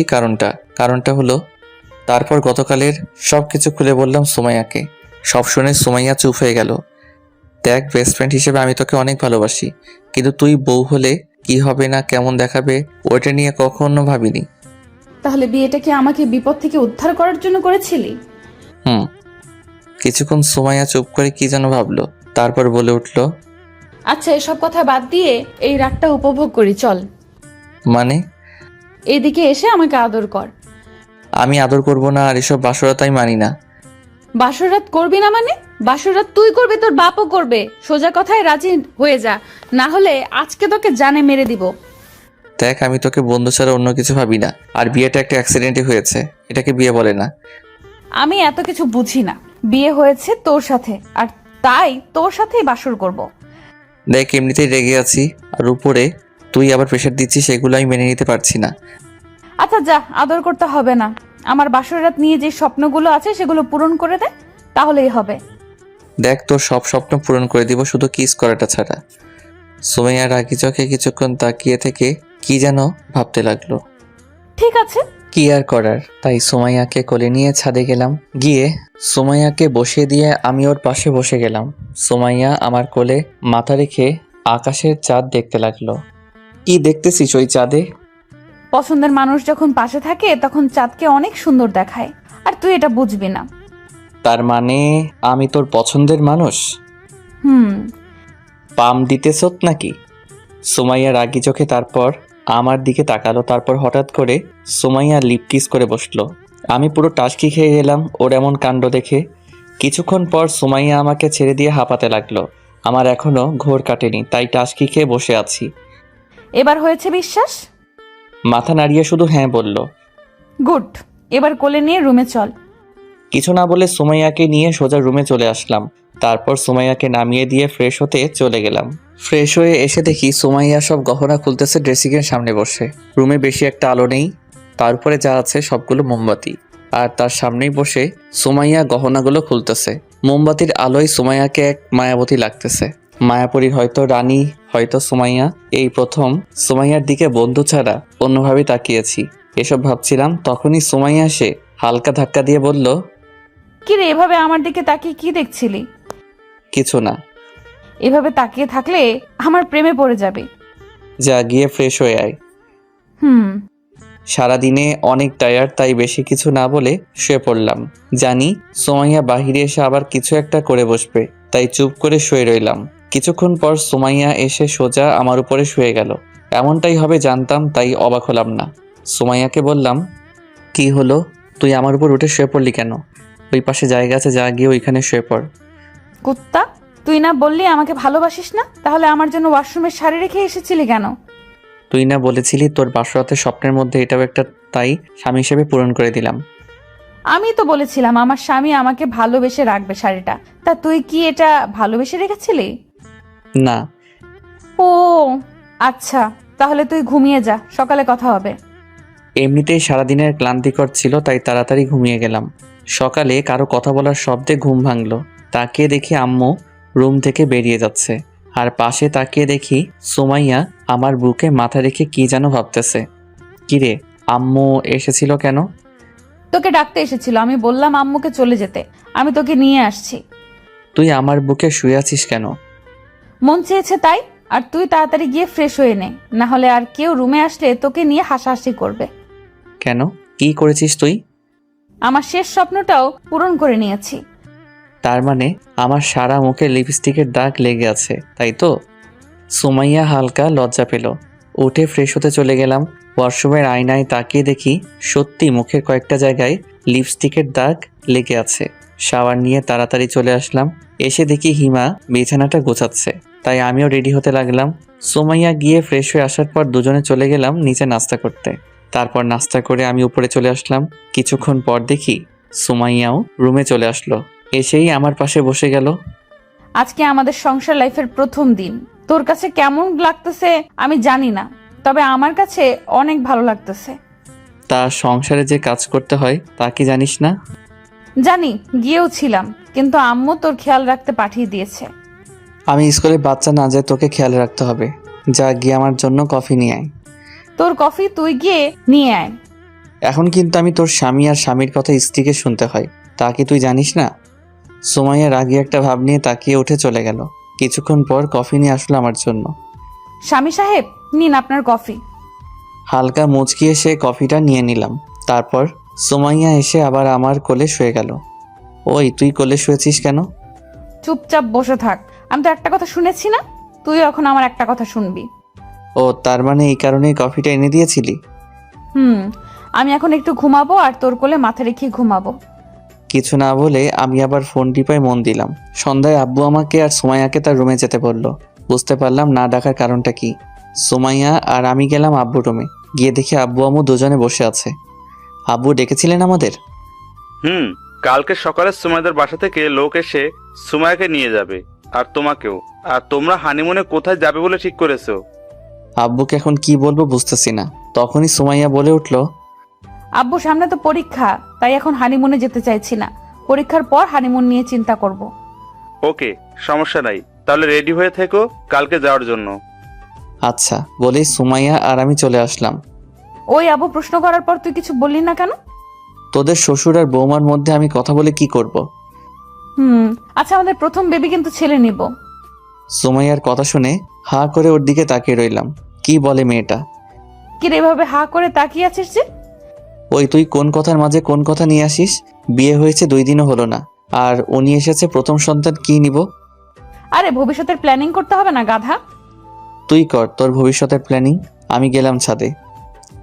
কারণটা হলো তারপর গতকালের সব কিছু খুলে বললাম সুমাইয়াকে। সব শুনে সুমাইয়া চুপ হয়ে গেল। দেখ, বেস্ট ফ্রেন্ড হিসেবে আমি তোকে অনেক ভালোবাসি, কিন্তু তুই বউ হলে কি হবে না কেমন দেখাবে ওইটা নিয়ে কখনো ভাবিনি। তাহলে বিয়েটা কি আমাকে বিপদ থেকে উদ্ধার করার জন্য করেছিলি? হুম। কিছুক্ষণ সুমাইয়া চুপ করে কি যেন ভাবলো, তারপর বলে উঠল, আচ্ছা, এসব কথা বাদ দিয়ে এই রাতটা উপভোগ করি, চল। মানে? এদিকে এসে আমাকে আদর কর। আমি আদর করব না, আর এসব বাসরতাই মানি না। বাসরাত করবি না মানে? বাসরাত তুই করবি, তোর বাপও করবে। সোজা কথায় রাজি হয়ে যা, না হলে আজকে তোকে জানে মেরে দিব। দেখ, আমি তোকে বন্ধু ছাড়া অন্য কিছু ভাবি না, আর বিয়েটা একটা অ্যাক্সিডেন্টই হয়েছে, এটাকে বিয়ে বলে না। আমি এত কিছু বুঝি না। বিয়ে হয়েছে তোর সাথে, আর তাই তোর সাথেই বাসর করব। দেখ, এমনিতেই রেগে আছি, আর উপরে তুই আবার প্রেশার দিচ্ছিস, সেগুলো আমি মেনে নিতে পারছি না। আচ্ছা যা, আদর করতে হবে না। আমার বাসরাত নিয়ে যে স্বপ্নগুলো আছে সেগুলো পূরণ করে দে, তাহলেই হবে। দেখ, তোর সব স্বপ্ন পূরণ করে দিব, শুধু কিস করাটা ছাড়া। সুমাইয়া রাগি চোখে কিছুক্ষণ তাকিয়ে থেকে কি যেন ভাবতে লাগলো। ঠিক আছে। কি আর করার, তাই সুমাইয়াকে কোলে নিয়ে ছাদে গেলাম। গিয়ে সুমাইয়াকে বসিয়ে দিয়ে আমি ওর পাশে বসে গেলাম। সুমাইয়া আমার কোলে মাথা রেখে আকাশের চাঁদ দেখতে লাগলো। কি দেখতেছিস ওই চাঁদে? পছন্দের মানুষ যখন পাশে থাকে তখন চাঁদকে অনেক সুন্দর দেখায়, আর তুই এটা বুঝবি না। তার মানে আমি তোর পছন্দের মানুষ? হুম। পাম দিতেছত নাকি? সুমাইয়া রাগি চোখে তারপর আমার দিকে তাকালো, তারপর হঠাৎ করে সুমাইয়া লিপ কিস করে বসলো। আমি পুরো টাসকি খেয়ে গেলাম ওর এমন কাণ্ড দেখে। কিছুক্ষণ পর সুমাইয়া আমাকে ছেড়ে দিয়ে হাঁপাতে লাগলো। আমার এখনো ঘোর কাটেনি, তাই টাসকি খেয়ে বসে আছি। এবার হয়েছে বিশ্বাস? মাথা নাড়িয়ে শুধু হ্যাঁ বলল। গুড। এবার কোলে নিয়ে রুমে চল। কিছু না বলে সুমাইয়াকে নিয়ে সোজা রুমে চলে আসলাম। তারপর সুমাইয়াকে নামিয়ে দিয়ে ফ্রেশ হতে চলে গেলাম। ফ্রেশ হয়ে এসে দেখি সুমাইয়া সব গহনা খুলতেছে ড্রেসিংয়ের সামনে বসে। রুমে বেশি একটা আলো নেই, তার উপরে যা আছে সবগুলো মোমবাতি, আর তার সামনেই বসে সুমাইয়া গহনাগুলো খুলতেছে। মোমবাতির আলোয় সুমাইয়াকে এক মায়াবতী লাগতেছে। মায়াপুরীর হয়তো রানী, হয়তো সুমাইয়া। এই প্রথম সুমাইয়ার দিকে বন্ধু ছাড়া অন্যভাবে তাকিয়েছি। এসব ভাবছিলাম, তখনই সুমাইয়া এসে হালকা ধাক্কা দিয়ে বলল, কি রে, এভাবে আমার দিকে তাকিয়ে কি দেখছিলি? কিছু না। এভাবে তাকিয়ে থাকলে আমার প্রেমে পড়ে যাবে। যা গিয়ে ফ্রেশ হয়ে আয়। হুম। সারাদিনে অনেক টায়ার্ড, তাই বেশি কিছু না বলে শুয়ে পড়লাম। জানি সুমাইয়া বাহিরে এসে আবার কিছু একটা করে বসবে, তাই চুপ করে শুয়ে রইলাম। কিছুক্ষণ পর সুমাইয়া এসে সোজা আমার উপরে শুয়ে গেল। এমনটাই হবে জানতাম, তাই অবাক হলাম না। সুমাইয়াকে বললাম, কি হলো, তুই আমার উপর উঠে শুয়ে পড়লি কেন? ওই পাশে জায়গা আছে, যা গিয়ে ওইখানে শুয়ে পড়। কুত্তা, তুই না বললি আমাকে ভালোবাসিস না? তাহলে আমার জন্য ওয়াশরুমের শাড়ি রেখে এসেছিলি কেন? তুই না বলেছিলি তোর বাসরাতের স্বপ্নের মধ্যে এটাও একটা, তাই স্বামী হিসেবে পূরণ করে দিলাম। আমি তো বলেছিলাম আমার স্বামী আমাকে ভালোবেসে রাখবে শাড়িটা, তা তুই কি এটা ভালোবেসে রেখেছিলি? না। ও আচ্ছা, তাহলে তুই ঘুমিয়ে যা, সকালে কথা হবে। এমনিতেই সারাদিনের ক্লান্তিকর ছিল, তাই তাড়াতাড়ি ঘুমিয়ে গেলাম। সকালে কারো কথা বলার শব্দে ঘুম ভাঙলো। তাকিয়ে দেখি আম্মু রুম থেকে বেরিয়ে যাচ্ছে, আর পাশে তাকিয়ে দেখি সুমাইয়া আমার বুকে মাথা রেখে কি যেন ভাবতেছে। কিরে, আম্মু এসেছিল কেন? তোকে ডাকতে এসেছিল, আমি বললাম আম্মুকে চলে যেতে, আমি তোকে নিয়ে আসছি। তুই আমার বুকে শুয়ে আছিস কেন? মন চেয়েছে তাই, আর তুই তাড়াতাড়ি গিয়ে ফ্রেশ হয়ে নে, না হলে আর কেউ রুমে আসলে তোকে নিয়ে হাসাহাসি করবে। কেন, কি করেছিস তুই? আমার শেষ স্বপ্নটাও পূরণ করে নিয়েছি। তার মানে আমার সারা মুখে লিপস্টিকের দাগ লেগে আছে, তাই তো? সুমাইয়া হালকা লজ্জা পেল। উঠে ফ্রেশ হতে চলে গেলাম। ওয়াশরুমের আয়নায় তাকিয়ে দেখি সত্যি মুখের কয়েকটা জায়গায় লিপস্টিকের দাগ লেগে আছে। শাওয়ার নিয়ে তাড়াতাড়ি চলে আসলাম। এসে দেখি হিমা বিছানাটা গোছাচ্ছে, তাই আমিও রেডি হতে লাগলাম। সুমাইয়া গিয়ে ফ্রেশ হয়ে আসার পর দুজনে চলে গেলাম নিচে নাস্তা করতে। তারপর নাস্তা করে আমি উপরে চলে আসলাম। কিছুক্ষণ পর দেখি সুমাইয়াও রুমে চলে আসলো। এসেই আমার পাশে বসে গেল। আজকে আমাদের সংসার লাইফের প্রথম দিন। তোর কাছে কেমন লাগতেছে আমি জানি না, তবে আমার কাছে অনেক ভালো লাগতেছে। তা সংসারে যে কাজ করতে হয় তা কি জানিস না? জানি, গিয়েও ছিলাম, কিন্তু আম্মু তোর খেয়াল রাখতে পাঠিয়ে দিয়েছে। আমি স্কুলে বাচ্চা না, যে তোকে খেয়াল রাখতে হবে। যা গিয়ে আমার জন্য কফি নিয়ে আয়। তোর কফি তুই গিয়ে নিয়ে আয়। এখন কিন্তু আমি তোর স্বামী আর স্বামীর কথা স্ত্রীকে শুনতে হয়, তা কি তুই জানিস না? সুমাইয়া রাগী একটা ভাব নিয়ে তাকিয়ে উঠে চলে গেল। কিছুক্ষণ পর কফি নিয়ে আসলো আমার জন্য। স্বামী সাহেব, নিন আপনার কফি। হালকা মুচকিয়ে সে কফিটা নিয়ে নিলাম। তারপর সুমাইয়া এসে আবার আমার কোলে শুয়ে গেল। ওই তুই কোলে শুয়েছিস কেন? চুপচাপ বসে থাক। আমি তো একটা কথা শুনেছি না, তুই এখন আমার একটা কথা শুনবি। ও তার মানে এই কারণেই কফিটা এনে দিয়েছিলি? আমি এখন একটু ঘুমাবো আর তোর কোলে মাথা রেখে ঘুমাবো। কিছু না বলে আমি আবার ফোন টিপায় মন দিলাম। সন্ধ্যায় আব্বু আমাকে আর সুমাইয়াকে তার রুমে যেতে বলল। বুঝতে পারলাম না ডাকার কারণটা কি। সুমাইয়া আর আমি গেলাম আব্বুর রুমে। গিয়ে দেখি আব্বু আম্মু দুজনে বসে আছে। আব্বু ডেকেছিলেন আমাদের? কালকে সকালে সুমাইয়াদের বাসা থেকে লোক এসে সুমাইয়াকে নিয়ে যাবে, আর তোমাকেও। আর তোমরা হানিমুনে কোথায় যাবে বলে ঠিক করেছো? আব্বুকে এখন কি বলবো বুঝতেছি না। তখনই সুমাইয়া বলে উঠল, আব্বু সামনে তো পরীক্ষা, তাই এখন হানিমুনে যেতে চাইছি না। পরীক্ষার পর হানিমুন নিয়ে চিন্তা করব। ওকে, সমস্যা নাই, তাহলে রেডি হয়ে থেকো কালকে যাওয়ার জন্য। আচ্ছা বলেই সুমাইয়া আর আমি চলে আসলাম। ওই আব্বু, প্রশ্ন করার পর তুই কিছু বললি না কেন? তোদের শ্বশুর আর বৌমার মধ্যে আমি কথা বলে কি করব? আচ্ছা, আমাদের প্রথম বেবি কিন্তু ছেলে নিব। সুমাইয়ার কথা শুনে হা করে ওর দিকে তাকিয়ে রইলাম। কি বলে মেয়েটা? কি রে, এভাবে হা করে তাকিয়ে আছিস যে? ওই তুই কোন কথার মাঝে কোন কথা নিয়ে আসিস? বিয়ে হয়েছে 2 দিনও হলো না, আর উনি এসেছে প্রথম সন্তান, কি নিব? আরে ভবিষ্যতের প্ল্যানিং করতে হবে না গাধা। তুই কর তোর ভবিষ্যতের প্ল্যানিং। আমি গেলাম ছাদে।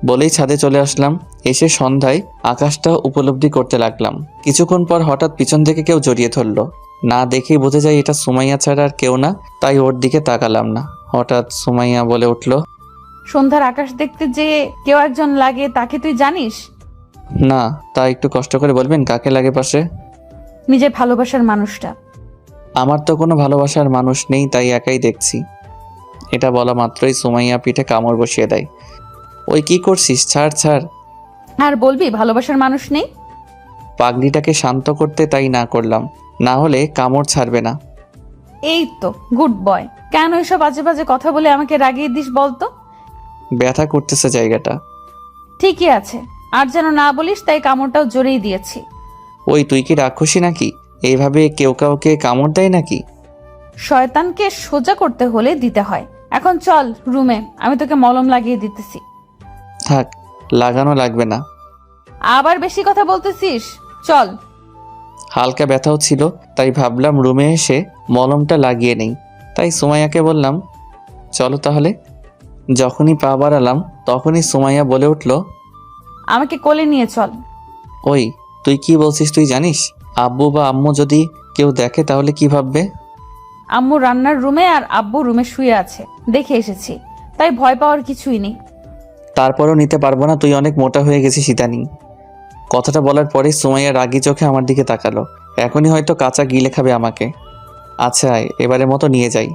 বলেই ছাদে চলে আসলাম। এসে সন্ধ্যায় আকাশটা উপলব্ধি করতে লাগলাম। কিছুক্ষণ পর হঠাৎ পিছন থেকে কেউ জড়িয়ে ধরলো। না দেখেই বোঝা যায় এটা সুমাইয়া ছাড়া আর কেউ না, তাই ওর দিকে তাকালাম না। হঠাৎ সুমাইয়া বলে উঠল, সন্ধ্যার আকাশ দেখতে যে কেউ একজন লাগে, তাকে তুই জানিস? না, তা একটু কষ্ট করে বলবেন কাকে লাগে পাশে? নিজের ভালোবাসার মানুষটা। আমার তো কোনো ভালোবাসার মানুষ নেই, তাই একাই দেখছি। এটা বলা মাত্রই সুমাইয়া পিঠে কামড় বসিয়ে দেয়। ওই কি করছিস? ছাড় ছাড়। আর বলবি ভালোবাসার মানুষ নেই? পাগলিটাকে শান্ত করতে তাই না করলাম, না হলে কামড় ছাড়বে না। এই তো গুড বয়। কেন এসব বাজে বাজে কথা বলে আমাকে রাগিয়ে দিস বলতো? ব্যথা করতেছে জায়গাটা। ঠিকই আছে, আর যেন না বলিস, তাই কামড়টাও জোরেই দিয়েছি। ওই তুই কি রাক্ষসী নাকি? এইভাবে কেউ কাউকে কামড় দেয় নাকি? শয়তানকে সোজা করতে হলে দিতে হয়। এখন চল রুমে, আমি তোকে মলম লাগিয়ে দিতেছি। থাক, লাগানো লাগবে না। আবার বেশি কথা বলতেছিস, চল। হালকা ব্যথাও ছিল, তাই ভাবলাম রুমে এসে মলমটা লাগিয়ে নেই। তাই সুমাইয়াকে বললাম, চলো তাহলে। যখনই পা বাড়ালাম তখনই সুমাইয়া বলে উঠল, আমাকে কোলে নিয়ে চল। ওই তুই কি বলছিস তুই জানিস? আব্বু বা আম্মু যদি কেউ দেখে তাহলে কি ভাববে? আম্মু রান্নার রুমে আর আব্বু রুমে শুয়ে আছে, দেখে এসেছি, তাই ভয় পাওয়ার কিছুই নেই। তারপরও নিতে পারবো না, তুই অনেক মোটা হয়ে গেছিস ইদানিং। কথাটা বলার পরে সুমাইয়া রাগী চোখে আমার দিকে তাকালো। এখনই হয়তো কাঁচা গিলে খাবে আমাকে। আচ্ছা এবারের মতো নিয়ে যাই।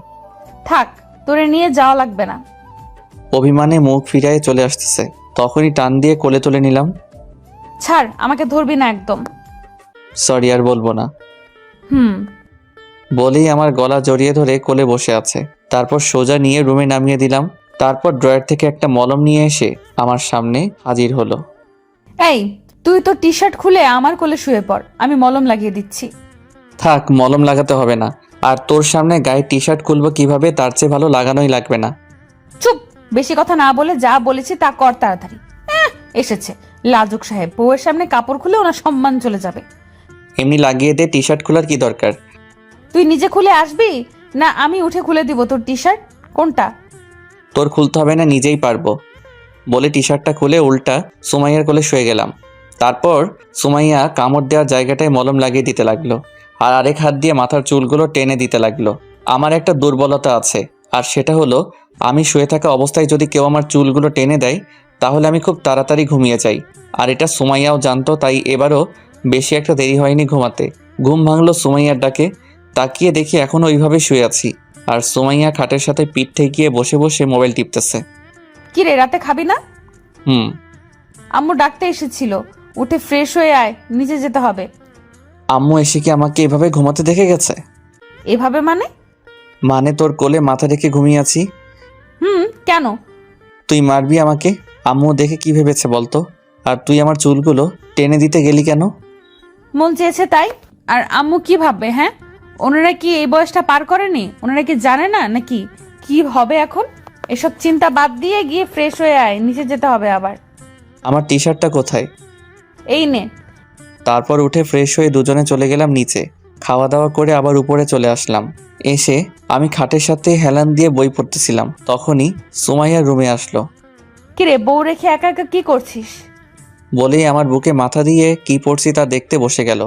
থাক, তোরে নিয়ে যাওয়া লাগবে না। অভিমানে মুখ ফিরায় চলে আসতেছে, তখনই টান দিয়ে কোলে তুলে নিলাম। ছাড়, আমাকে ধরবি না একদম। সরি, আর বলবো না। হুম। বলেই আমার গলা জড়িয়ে ধরে কোলে বসে আছে। তারপর সোজা নিয়ে রুমে নামিয়ে দিলাম। তারপর ড্রয়ার থেকে একটা মলম নিয়ে এসে আমার সামনে হাজির হলো। এই, তুই তো টি শার্ট খুলে আমার কোলে শুয়ে পড়, আমি মলম লাগিয়ে দিচ্ছি। থাক, মলম লাগাতে হবে না। আর তোর সামনে গায়ে টি শার্ট খুলবো কিভাবে? তার চেয়ে ভালো লাগানোই লাগবে না। চুপ, বেশি কথা না বলে যা বলেছি তা কর তাড়াতাড়ি। এসেছে লাজুক সাহেব, বউয়ের সামনে কাপড় খুলে ওনার সম্মান চলে যাবে। এমনি লাগিয়ে দে, টি শার্ট খোলার কি দরকার? তুই নিজে খুলে আসবি না আমি উঠে খুলে দিব তোর টি শার্ট? কোনটা? তোর খুলতে হবে না, নিজেই পারবো। বলে টি শার্টটা খুলে উল্টা সুমাইয়ার কোলে শুয়ে গেলাম। তারপর সুমাইয়া কামড় দেওয়ার জায়গাটায় মলম লাগিয়ে দিতে লাগলো, আর আরেক হাত দিয়ে মাথার চুলগুলো টেনে দিতে লাগলো। আমার একটা দুর্বলতা আছে, আর সেটা হলো আমি শুয়ে থাকা অবস্থায় যদি কেউ আমার চুলগুলো টেনে দেয় তাহলে আমি খুব তাড়াতাড়ি ঘুমিয়ে যাই। আর এটা সুমাইয়াও জানতো, তাই এবারও বেশি একটা দেরি হয়নি ঘুমাতে। ঘুম ভাঙলো সুমাইয়ার ডাকে। তাকিয়ে দেখি এখনও ওইভাবে শুয়ে আছি, আর সুমাইয়া খাটের সাথে পিঠ ঠেকিয়ে বসে বসে মোবাইল টিপতেছে। কি রে, রাতে খাবি না? হুম। আম্মু ডাকতে এসেছিল, উঠে ফ্রেশ হয়ে আয়, নিচে যেতে হবে। আম্মু এসে কি আমাকে এভাবে ঘুমাতে দেখে গেছে? এভাবে মানে? মানে তোর কোলে মাথা রেখে ঘুমিয়ে আছি। কেন? তুই মারবি আমাকে? আম্মু দেখে কি ভেবেছে বলতো? আর তুই আমার চুলগুলো টেনে দিতে গেলি কেন? মন চেয়েছে তাই। আর আম্মু কি ভাববে? হ্যাঁ, ওনারা কি এই বয়সটা পার করেনি? ওনারা কি জানে না নাকি কি হবে এখন? এসব চিন্তা বাদ দিয়ে গিয়ে ফ্রেশ হয়ে আয়, নিচে যেতে হবে আবার। আমার টি শার্টটা কোথায়? এই নে। তারপর উঠে ফ্রেশ হয়ে দুজনে চলে গেলাম নিচে। খাওয়া দাওয়া করে আবার উপরে চলে আসলাম। এসে আমি খাটের সাথে হেলান দিয়ে বই পড়তেছিলাম, তখনই সুমাইয়া রুমে আসলো। কিরে, বউ রেখে একা একা কি করছিস? বলেই আমার বুকে মাথা দিয়ে কি পড়ছি তা দেখতে বসে গেল।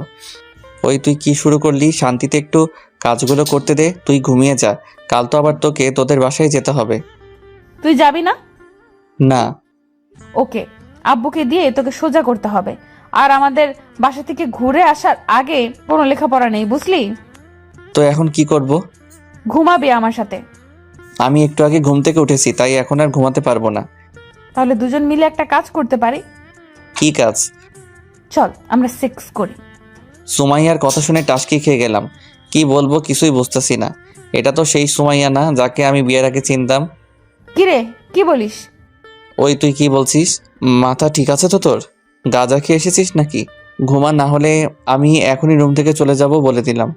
ওই তুই কি শুরু করলি? শান্তিতে একটু কাজগুলো করতে দে, তুই ঘুমিয়ে যা। কাল তো আবার তোকে তোদের বাসায় যেতে হবে। তুই যাবি না? না। ওকে, আব্বুকে দিয়ে তোকে সোজা করতে হবে। আর আমাদের বাসা থেকে ঘুরে আসার আগে কোনো লেখাপড়া নেই, বুঝলি? তো এখন কি করব? ঘুমাবি আমার সাথে। আমি একটু আগে ঘুম থেকে উঠেছি, তাই এখন আর ঘুমাতে পারবো না। তাহলে দুজন মিলে একটা কাজ করতে পারি। কি কাজ? চল আমরা সেক্স করি। সুমাইয়ার কথা শুনে টাসকি খেয়ে গেলাম। কি বলবো কিছুই বুঝতেছি না। এটা তো সেই সুমাইয়া না যাকে আমি বিয়ের আগে চিনতাম। কিরে, কি বলিস? ওই তুই কি বলছিস? মাথা ঠিক আছে তো তোর? গাঁজা খেয়ে এসেছিস নাকি? ঘুমা, না হলে আমি এখনই রুম থেকে চলে যাব বলে দিলাম।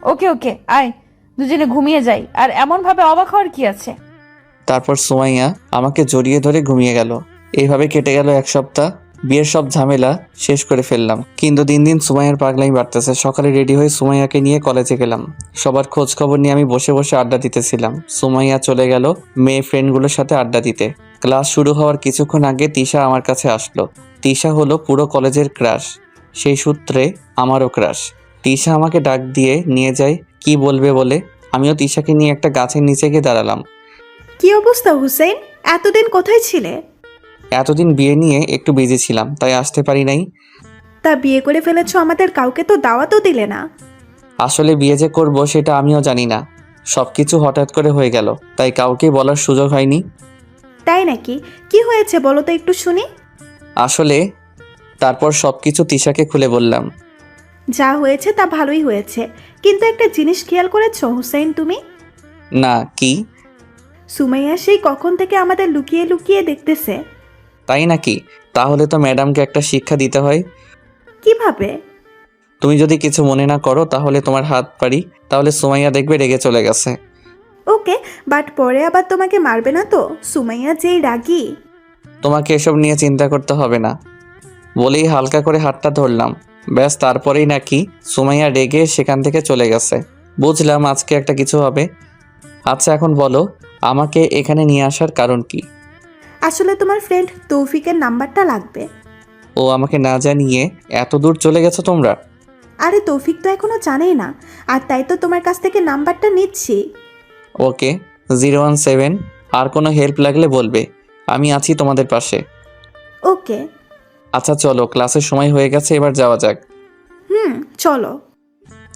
ওকে ওকে, আয় দুজনে ঘুমিয়ে যাই। আর এমন ভাবে অবাক হওয়ার কি আছে? তারপর সুমাইয়া আমাকে জড়িয়ে ধরে ঘুমিয়ে গেল। এইভাবে কেটে গেল এক সপ্তাহ। বিয়ের সব ঝামেলা শেষ করে ফেললাম, কিন্তু দিন দিন সুমাইয়ার পাগলামি বাড়তেছে। সকালে রেডি হয়ে সুমাইয়াকে নিয়ে কলেজে গেলাম। সবার খোঁজ খবর নিয়ে আমি বসে বসে আড্ডা দিতেছিলাম। সুমাইয়া চলে গেল মেয়ে ফ্রেন্ডগুলোর সাথে আড্ডা দিতে। ক্লাস শুরু হওয়ার কিছুক্ষণ আগে তিশা আমার কাছে আসলো। তিশা হলো পুরো কলেজের ক্রাশ, সেই সূত্রে আমারও ক্রাশ। তিশা আমাকে ডাক দিয়ে নিয়ে যায় কি বলবে বলে। আমিও তিশাকে নিয়ে একটা গাছের নিচে গিয়ে দাঁড়ালাম। কি অবস্থা হুসেন? এতদিন কোথায় ছিলে? এতদিন বিয়ে নিয়ে একটু বিজি ছিলাম, তাই আসতে পারি নাই। তা বিয়ে করে ফেলেছো, আমাদের কাউকে তো দাওয়াতও দিলে না। আসলে বিয়ে যে করবো সেটা আমিও জানি না, সবকিছু হঠাৎ করে হয়ে গেল, তাই কাউকে বলার সুযোগ হয়নি। তাই নাকি? কি হয়েছে বলো তো একটু শুনি। আসলে তারপর সবকিছু তিশাকে খুলে বললাম। যা হয়েছে তা ভালোই হয়েছে, কিন্তু একটা জিনিস খেয়াল করেছো হুসেন তুমি? না, কি? সুমাইয়া সেই কখন থেকে আমাদের লুকিয়ে লুকিয়ে দেখতেছে। তাই নাকি? তাহলে তো ম্যাডামকে একটা শিক্ষা দিতে হয়। কিভাবে? তুমি যদি কিছু মনে না করো তাহলে তোমার হাত পারি, তাহলে সুমাইয়া দেখবে রেগে চলে গেছে। ওকে, বাট পরে আবার তোমাকে মারবে না তো? সুমাইয়া যেই রাগী। তোমাকে এসব নিয়ে চিন্তা করতে হবে না বলেই হালকা করে হাতটা ধরলাম। ব্যাস, তারপরেই নাকি সুমাইয়া রেগে সেখান থেকে চলে গেছে। বুঝলাম আজকে একটা কিছু হবে। আচ্ছা এখন বলো, আমাকে এখানে নিয়ে আসার কারণ কি? আসলে তোমার ফ্রেন্ড তৌফিকের নাম্বারটা লাগবে। ও আমাকে না জানিয়ে এত দূর চলে গেছো তোমরা? আরে তৌফিক তো এখনো জানেই না, আর তাই তো তোমার কাছ থেকে নাম্বারটা নিচ্ছি। ওকে, 017। আর কোনো হেল্প লাগলে বলবে, আমি আছি তোমাদের পাশে। ওকে। আচ্ছা চলো, ক্লাসের সময় হয়ে গেছে, এবার যাওয়া যাক। চলো।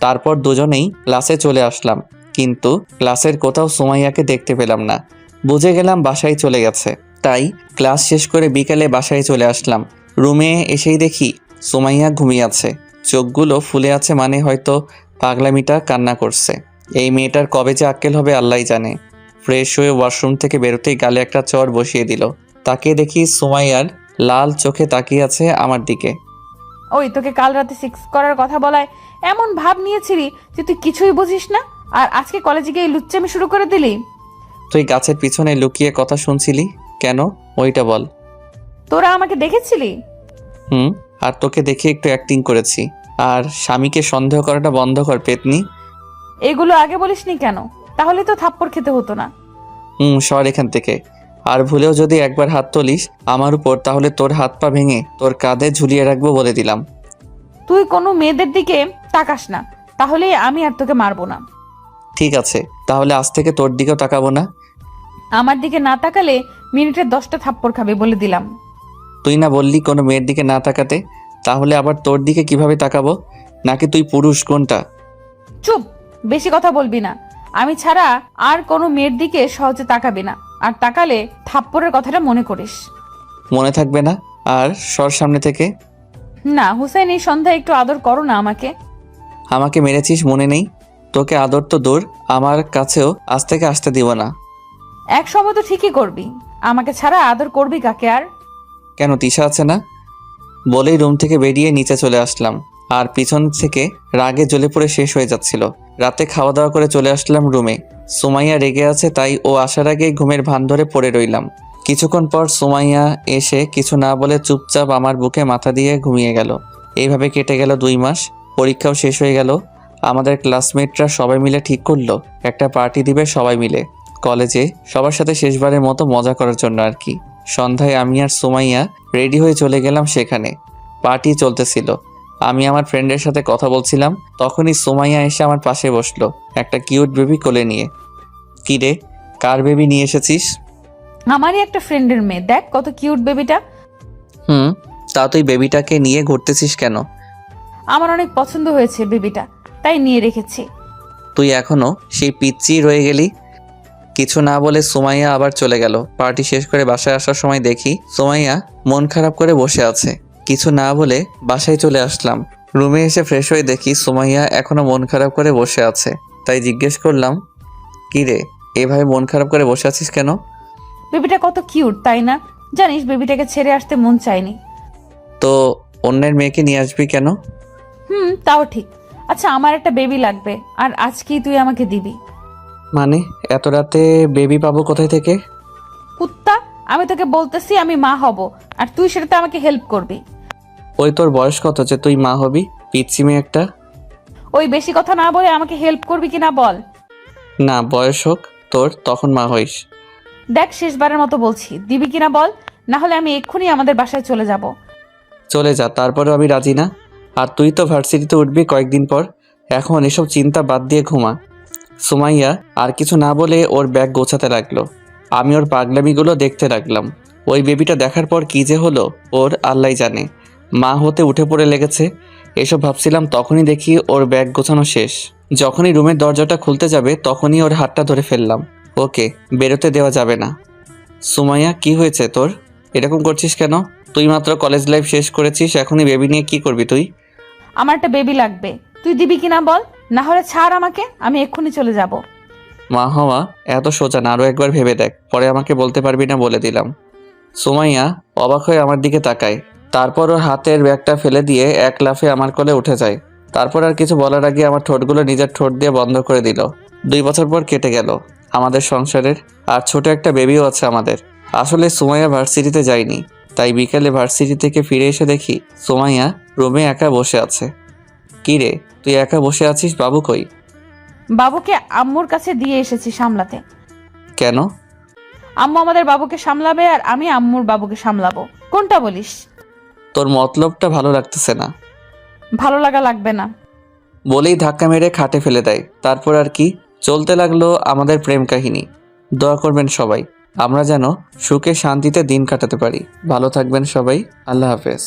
তারপর দুজনেই ক্লাসে চলে আসলাম, কিন্তু ক্লাসের কোথাও সুমাইয়াকে দেখতে পেলাম না। বুঝে গেলাম বাসায় চলে গেছে। তাই ক্লাস শেষ করে বিকেলে বাসায় চলে আসলাম। রুমে এসেই দেখি সুমাইয়া ঘুমিয়ে আছে, চোখগুলো ফুলে আছে, মানে হয়তো পাগলামিটা কান্না করছে। এই মেয়েটার কবে যে আক্কেল হবে আল্লাহই জানে। ফ্রেশ হয়ে ওয়াশরুম থেকে বেরোতেই গালে একটা চর বসিয়ে দিল। তাকে দেখি সুমাইয়ার লাল চোখে তাকিয়ে আছে আমার দিকে। ওই, তোকে কাল রাতে সেক্স করার কথা বলায় এমন ভাব নিয়েছিলি যে তুই কিছুই বুঝিস না, আর আজকে কলেজে গিয়ে লুচ্চামি শুরু করে দিলি। তুই গাছের পিছনে লুকিয়ে কথা শুনছিলি কেন? ওইটা বল। তোরা আমাকে দেখেছিলি? আর তোকে দেখে একটু অ্যাক্টিং করেছি। আর স্বামীকে সন্দেহ করাটা বন্ধ কর পেতনি। এগুলো আগে বলিসনি কেন? তাহলে তো থাপ্পড় খেতে হতো না। সর এখান থেকে। আর ভুলেও যদি একবার হাত তুলিস আমার উপর, তাহলে তোর হাত পা ভেঙে তোর কাঁধে ঝুলিয়ে রাখবো বলে দিলাম। তুই কোনো মেয়েদের দিকে তাকাস না, তাহলে আমি আর তোকে মারবো না। ঠিক আছে, তাহলে আজ থেকে তোর দিকেও তাকাবো না। আমার দিকে না তাকালে মিনিটে 10টা থাপ্পড় খাবে বলে দিলাম। তুই না বললি কোনো মেয়ের দিকে না তাকাতে, তাহলে আবার তোর দিকে কিভাবে তাকাবো? নাকি তুই পুরুষ, কোনটা? চুপ, বেশি কথা বলবি না। আমি ছাড়া আর কোনো মেয়ের দিকে সহজে তাকাবি না, আর তাকালে থাপ্পড়ের কথাটা মনে করিস। মনে থাকবে না। আর সর সামনে থেকে। না হুসেন, এই সন্ধ্যায় একটু আদর করো না আমাকে। আমাকে মেরেছিস মনে নেই? তোকে আদর তো দূর, আমার কাছেও আজ থেকে আসতে দিব না। এক সময় তো ঠিকই করবি। আমাকে ছাড়া আদর করবি কাকে আর? কেন তিশা আছে না? বলেই রুম থেকে বেরিয়ে নিচে চলে আসলাম। আর পিছন থেকে রাগে জ্বলে পড়ে শেষ হয়ে যাচ্ছিল। রাতে খাওয়া দাওয়া করে চলে আসলাম রুমে। সুমাইয়া রেগে আছে, তাই ও আসার আগে ঘুমের ভান ধরে পড়ে রইলাম। কিছুক্ষণ পর সুমাইয়া এসে কিছু না বলে চুপচাপ আমার বুকে মাথা দিয়ে ঘুমিয়ে গেল। এইভাবে কেটে গেল 2 মাস। পরীক্ষাও শেষ হয়ে গেল। আমাদের ক্লাসমেটরা সবাই মিলে ঠিক করলো একটা পার্টি দিবে সবাই মিলে কলেজে, সবার সাথে শেষবারের মতো মজা করার জন্য আর কি। সন্ধ্যায় আমি আর সুমাইয়া রেডি হয়ে চলে গেলাম সেখানে। পার্টি চলতেছিল। আমি আমার ফ্রেন্ডের সাথে কথা বলছিলাম, তখনই সুমাইয়া এসে আমার পাশে বসলো একটা কিউট বেবি কোলে নিয়ে। কি রে, কার বেবি নিয়ে এসেছিস? আমারই একটা ফ্রেন্ডের মেয়ে, দেখ কত কিউট বেবিটা। তা তুই বেবিটাকে নিয়ে ঘুরতেছিস কেন? আমার অনেক পছন্দ হয়েছে বেবিটা, তাই নিয়ে রেখেছি। তুই এখনো সেই পিচ্চি রয়ে গেলি। কিছু না বলে সুমাইয়া আবার চলে গেল। পার্টি শেষ করে বাসায় আসার সময় দেখি সুমাইয়া মন খারাপ করে বসে আছে। কিছু না বলে বাসায় চলে আসলাম। রুমে এসে ফ্রেশ হয়ে দেখি সুমাইয়া এখনো মন খারাপ করে বসে আছে। তাই জিজ্ঞেস করলাম, কি রে, এভাবে মন খারাপ করে বসে আছিস কেন? বেবিটা কত কিউট তাই না? জানিস বেবিটাকে ছেড়ে আসতে মন চায়নি। তো অন্যের মেয়েকে নিয়ে আসবি কেন? তাও ঠিক। আচ্ছা, আমার একটা বেবি লাগবে, আর আজকেই তুই আমাকে দিবি। মানে এত রাতে বেবি পাবো কোথায় থেকে? কুত্তা, আমি তোকে বলতেছি আমি মা হব, আর তুই সেটাতে আমাকে হেল্প করবি। ওই তোর বয়স কত যে তুই মা হবি? পিচ্চি মেয়ে একটা। ওই বেশি কথা না বলে আমাকে হেল্প করবি কিনা বল। না, বয়স হোক তোর, তখন মা হইস। দেখ শেষবারের মতো বলছি, দিবি কিনা বল, না হলে আমি এক্ষুনি আমাদের বাসায় চলে যাব। চলে যা, তারপরেও আমি রাজি না। আর তুই তো ভার্সিটিতে উঠবি কয়েকদিন পর, এখন এসব চিন্তা বাদ দিয়ে ঘুমা। সুমাইয়া আর কিছু না বলে ওর ব্যাগ গোছাতে লাগলো। আমি ওর পাগলামিগুলো দেখতে লাগলাম। ওই বেবিটা দেখার পর কী যে হলো ওর আল্লাহ জানে। মা হতে উঠে পড়ে লেগেছে। এসব ভাবছিলাম, তখনই দেখি ওর ব্যাগ গোছানো শেষ। যখনই রুমের দরজাটা খুলতে যাবে তখনই ওর হাতটা ধরে ফেললাম। ওকে বেরোতে দেওয়া যাবে না। সুমাইয়া, কি হয়েছে তোর? এরকম করছিস কেন? তুই মাত্র কলেজ লাইফ শেষ করেছিস, এখনই বেবি নিয়ে কি করবি তুই? আমার একটা বেবি লাগবে, তুই দিবি কিনা বল, না হলে ছাড় আমাকে, আমি এক্ষুনি চলে যাব। মা হওয়া এত সোজা না, আরও একবার ভেবে দেখ, পরে আমাকে বলতে পারবি না বলে দিলাম। সুমাইয়া অবাক হয়ে আমার দিকে তাকায়, তারপর ওর হাতের ব্যাগটা ফেলে দিয়ে এক লাফে আমার কোলে উঠে যায়। তারপর আর কিছু বলার আগে আমার ঠোঁটগুলো নিজের ঠোঁট দিয়ে বন্ধ করে দিল। 2 বছর পর কেটে গেল আমাদের সংসারের, আর ছোট একটা বেবিও আছে আমাদের। আসলে সুমাইয়া ভার্সিটিতে যায়নি, তাই বিকেলে ভার্সিটি থেকে ফিরে এসে দেখি সুমাইয়া রুমে একা বসে আছে। কি রে, তুই একা বসে আছিস? বাবু কই? বাবুকে আম্মুর কাছে দিয়ে এসেছি সামলাতে। কেন? আম্মু আমাদের বাবুকে সামলাবে, আর আমি আম্মুর বাবুকে সামলাবো। কোনটা বলিস? তোর মতলবটা ভালো লাগতেছে না। ভালো লাগা লাগবে না। বলেই ধাক্কা মেরে খাটে ফেলে দেয়। তারপর আর কি, চলতে লাগলো আমাদের প্রেম কাহিনী। দোয়া করবেন সবাই আমরা যেন সুখে শান্তিতে দিন কাটাতে পারি। ভালো থাকবেন সবাই। আল্লাহ হাফেজ।